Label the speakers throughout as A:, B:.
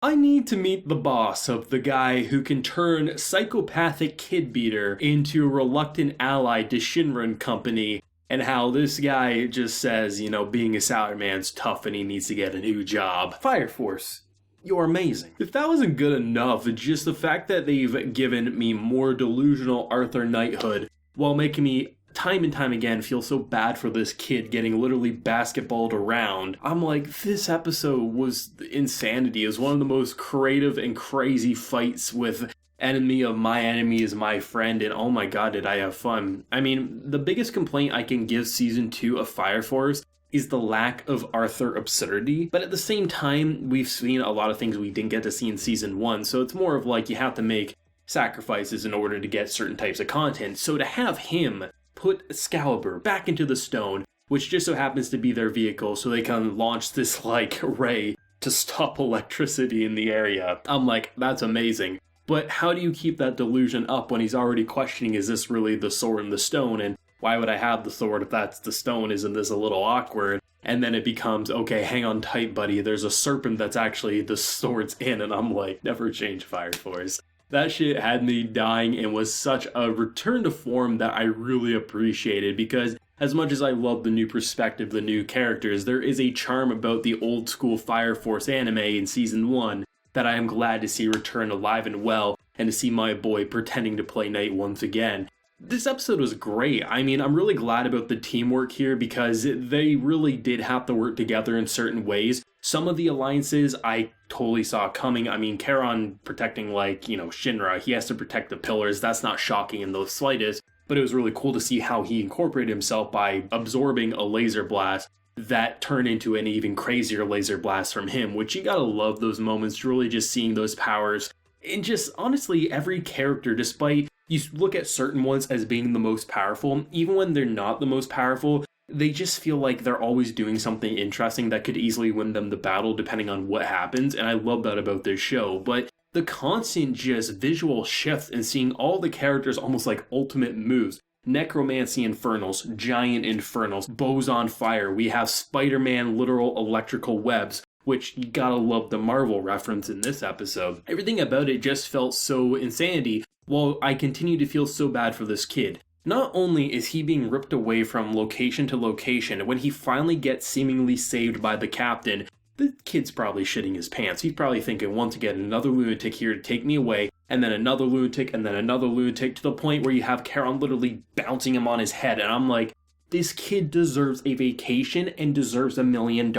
A: I need to meet the boss of the guy who can turn psychopathic kid beater into a reluctant ally to Shinra and Company, and how this guy just says, being a salaryman's tough and he needs to get a new job. Fire Force, you're amazing. If that wasn't good enough, just the fact that they've given me more delusional Arthur knighthood while making me time and time again feel so bad for this kid getting literally basketballed around. I'm like, this episode was insanity. It was one of the most creative and crazy fights with enemy of my enemy is my friend, and oh my god, did I have fun. I mean, the biggest complaint I can give season 2 of Fire Force is the lack of Arthur absurdity, but at the same time, we've seen a lot of things we didn't get to see in season 1, so it's more of like you have to make sacrifices in order to get certain types of content. So to have him put Excalibur back into the stone, which just so happens to be their vehicle, so they can launch this, ray to stop electricity in the area. I'm like, that's amazing. But how do you keep that delusion up when he's already questioning, is this really the sword and the stone? And why would I have the sword if that's the stone? Isn't this a little awkward? And then it becomes, okay, hang on tight, buddy. There's a serpent that's actually the sword's in. And I'm like, never change Fire Force. That shit had me dying and was such a return to form that I really appreciated, because as much as I love the new perspective, the new characters, there is a charm about the old school Fire Force anime in season 1 that I am glad to see return alive and well, and to see my boy pretending to play Knight once again. This episode was great. I mean, I'm really glad about the teamwork here because they really did have to work together in certain ways. Some of the alliances I totally saw coming. I mean, Charon protecting, Shinra, he has to protect the pillars. That's not shocking in the slightest, but it was really cool to see how he incorporated himself by absorbing a laser blast that turned into an even crazier laser blast from him, which you gotta love those moments, really just seeing those powers. And just, honestly, every character, despite you look at certain ones as being the most powerful, even when they're not the most powerful, they just feel like they're always doing something interesting that could easily win them the battle depending on what happens, and I love that about this show. But the constant just visual shift and seeing all the characters almost like ultimate moves. Necromancy infernals, giant infernals, bows on fire, we have Spider-Man literal electrical webs, which you gotta love the Marvel reference in this episode. Everything about it just felt so insanity, while I continue to feel so bad for this kid. Not only is he being ripped away from location to location, when he finally gets seemingly saved by the captain, the kid's probably shitting his pants. He's probably thinking, once again, another lunatic here to take me away, and then another lunatic, and then another lunatic, to the point where you have Charon literally bouncing him on his head, and I'm like, this kid deserves a vacation and deserves $1 million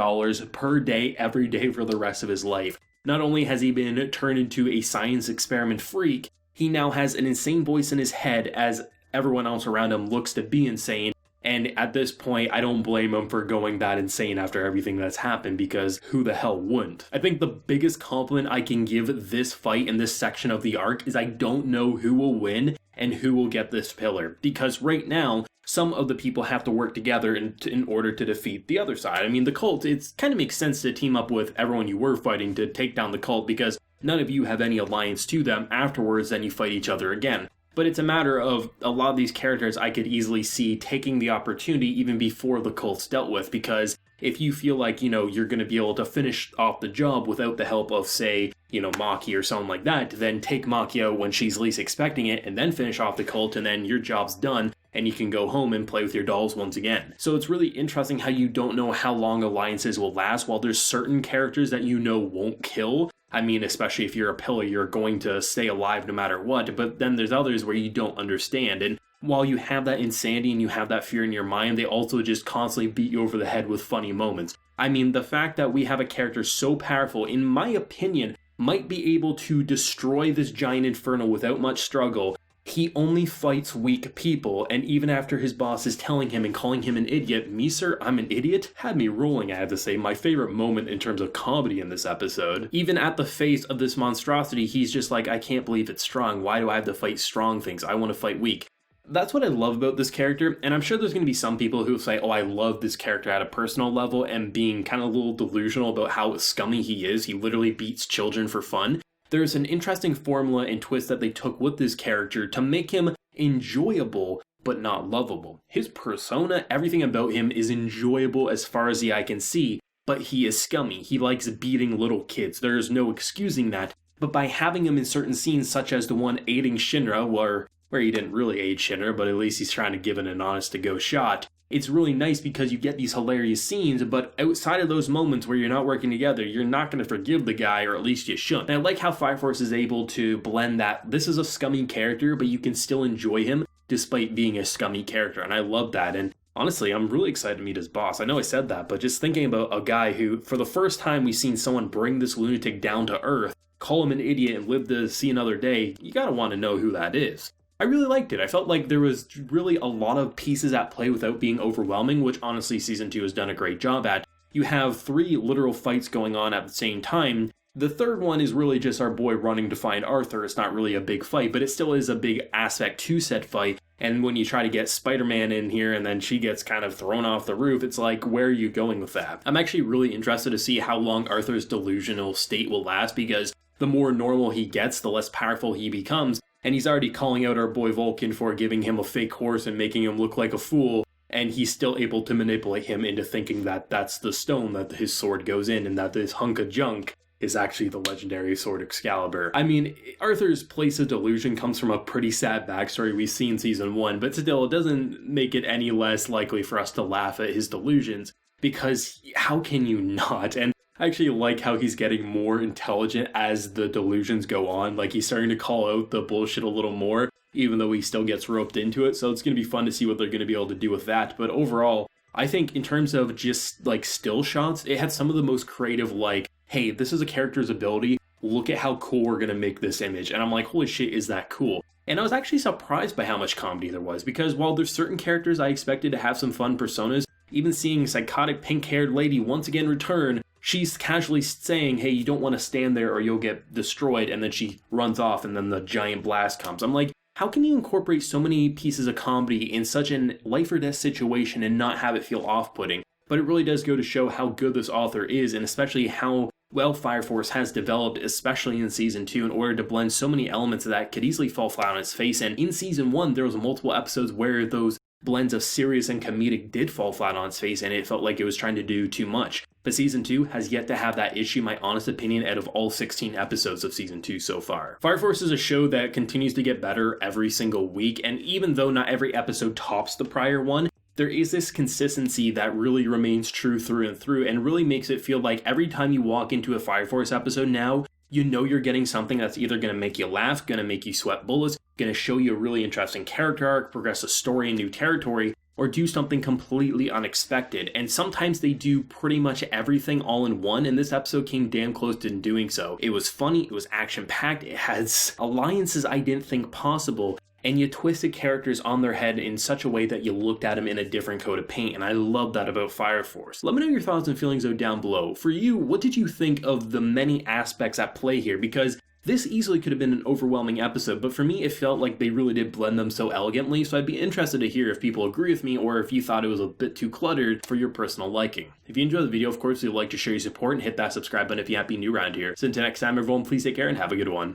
A: per day, every day for the rest of his life. Not only has he been turned into a science experiment freak, he now has an insane voice in his head as everyone else around him looks to be insane. And at this point, I don't blame him for going that insane after everything that's happened, because who the hell wouldn't? I think the biggest compliment I can give this fight in this section of the arc is I don't know who will win and who will get this pillar. Because right now, some of the people have to work together in order to defeat the other side. I mean, the cult, it kind of makes sense to team up with everyone you were fighting to take down the cult, because none of you have any alliance to them. Afterwards, then you fight each other again. But it's a matter of a lot of these characters I could easily see taking the opportunity even before the cult's dealt with, because if you feel like, you're going to be able to finish off the job without the help of, say, Maki or someone like that, then take Maki out when she's least expecting it, and then finish off the cult, and then your job's done, and you can go home and play with your dolls once again. So it's really interesting how you don't know how long alliances will last, while there's certain characters that won't kill. I mean, especially if you're a pillar, you're going to stay alive no matter what, but then there's others where you don't understand, and while you have that insanity and you have that fear in your mind, they also just constantly beat you over the head with funny moments. I mean, the fact that we have a character so powerful, in my opinion, might be able to destroy this giant inferno without much struggle. He only fights weak people, and even after his boss is telling him and calling him an idiot, me sir, I'm an idiot, had me rolling, I have to say. My favorite moment in terms of comedy in this episode. Even at the face of this monstrosity, he's just like, I can't believe it's strong. Why do I have to fight strong things? I want to fight weak. That's what I love about this character, and I'm sure there's going to be some people who say, oh, I love this character at a personal level, and being kind of a little delusional about how scummy he is. He literally beats children for fun. There's an interesting formula and twist that they took with this character to make him enjoyable, but not lovable. His persona, everything about him is enjoyable as far as the eye can see, but he is scummy. He likes beating little kids. There is no excusing that. But by having him in certain scenes, such as the one aiding Shinra, where he didn't really aid Shinra, but at least he's trying to give it an honest-to-go shot, it's really nice because you get these hilarious scenes, but outside of those moments where you're not working together, you're not going to forgive the guy, or at least you shouldn't. And I like how Fire Force is able to blend that this is a scummy character, but you can still enjoy him despite being a scummy character, and I love that. And honestly, I'm really excited to meet his boss. I know I said that, but just thinking about a guy who, for the first time we've seen someone bring this lunatic down to earth, call him an idiot, and live to see another day, you gotta want to know who that is. I really liked it. I felt like there was really a lot of pieces at play without being overwhelming, which honestly Season 2 has done a great job at. You have 3 literal fights going on at the same time. The third one is really just our boy running to find Arthur. It's not really a big fight, but it still is a big aspect to said fight. And when you try to get Spider-Man in here and then she gets kind of thrown off the roof, it's like, where are you going with that? I'm actually really interested to see how long Arthur's delusional state will last, because the more normal he gets, the less powerful he becomes. And he's already calling out our boy Vulcan for giving him a fake horse and making him look like a fool, and he's still able to manipulate him into thinking that that's the stone that his sword goes in, and that this hunk of junk is actually the legendary sword Excalibur. I mean, Arthur's place of delusion comes from a pretty sad backstory we see in Season 1, but still, it doesn't make it any less likely for us to laugh at his delusions, because how can you not? And I actually like how he's getting more intelligent as the delusions go on. Like, he's starting to call out the bullshit a little more, even though he still gets roped into it. So it's going to be fun to see what they're going to be able to do with that. But overall, I think in terms of just, like, still shots, it had some of the most creative, like, hey, this is a character's ability. Look at how cool we're going to make this image. And I'm like, holy shit, is that cool? And I was actually surprised by how much comedy there was, because while there's certain characters I expected to have some fun personas, even seeing psychotic pink-haired lady once again return, she's casually saying, hey, you don't want to stand there or you'll get destroyed, and then she runs off and then the giant blast comes. I'm like, how can you incorporate so many pieces of comedy in such a life or death situation and not have it feel off-putting? But it really does go to show how good this author is, and especially how well Fire Force has developed, especially in Season 2, in order to blend so many elements that could easily fall flat on its face. And in Season 1, there was multiple episodes where those blends of serious and comedic did fall flat on its face, and it felt like it was trying to do too much. But Season 2 has yet to have that issue, my honest opinion, out of all 16 episodes of Season 2 so far. Fire Force is a show that continues to get better every single week, and even though not every episode tops the prior one, there is this consistency that really remains true through and through, and really makes it feel like every time you walk into a Fire Force episode now, you know you're getting something that's either going to make you laugh, going to make you sweat bullets, going to show you a really interesting character arc, progress a story in new territory, or do something completely unexpected. And sometimes they do pretty much everything all in one, and this episode came damn close to doing so. It was funny, it was action-packed, it has alliances I didn't think possible, and you twisted characters on their head in such a way that you looked at them in a different coat of paint, and I love that about Fire Force. Let me know your thoughts and feelings though down below. For you, what did you think of the many aspects at play here? Because this easily could have been an overwhelming episode, but for me it felt like they really did blend them so elegantly, so I'd be interested to hear if people agree with me or if you thought it was a bit too cluttered for your personal liking. If you enjoyed the video, of course, we'd like to show your support and hit that subscribe button if you happen to be new around here. So until next time everyone, please take care and have a good one.